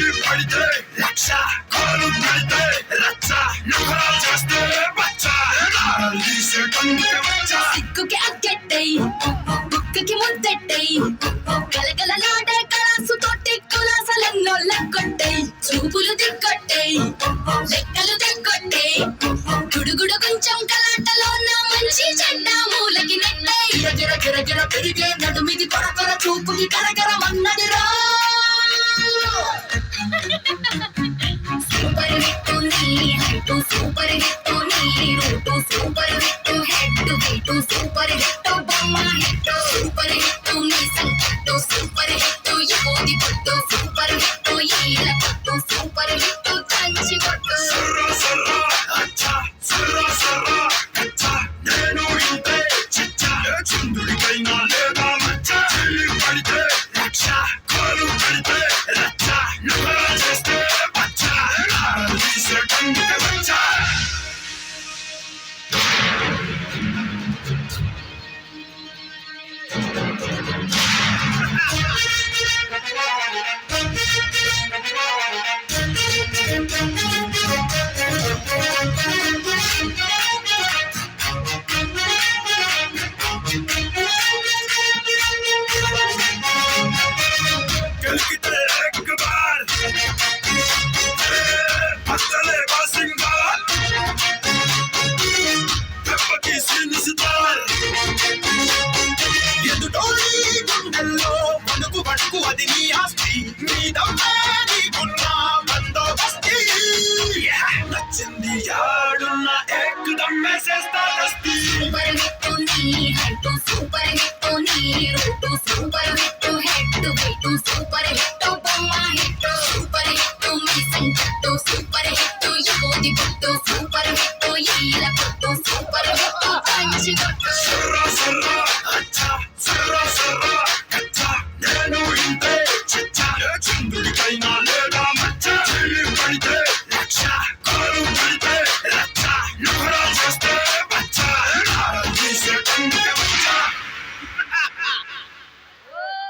చిల్లి పడితే లక్ష కాలు పడితే రచ్చ నకరాలు చేస్తే బచ్చ తీసేటందుకే వచ్చ సిక్కుకి అగ్గెట్టై బుక్కకి ముద్దెట్టై గలగలలాడే కళాసు తోటి కులాసలెన్నో లెక్కొట్టై చూపులు దిక్కొట్టై లెక్కలు తెగొట్టై గుడుగుడు కొంచెం కలాటలో నా మంచి చెడ్డ మూలకి నెట్టై గిర గిర గిర పెరిగే నడుమిది కొరకొర చూపుకి కరకరమన్నదిరా సూపర్ హిట్ నీ హైట్ సూపర్ హిట్ నీ route super hit head beat super hit బొమ్మ హిట్ సూపర్ హిట్ నీ సంకట్టు సూపర్ హిట్ యువతి పట్టు సూపర్ హిట్ ఈల పట్టు సూపర్ హిట్ కంచి పట్టు సర్రా సర్రా అచ్చా సర్రా సర్రా కచ్చా నేను ఇంతే చిచ్చా చంద్రుడికైనా లేదా మచ్చ చిల్లి పడితే లక్ష కాలు పడితే రచ్చ నకరాలు చేస్తే బచ్చ తీసేటందుకే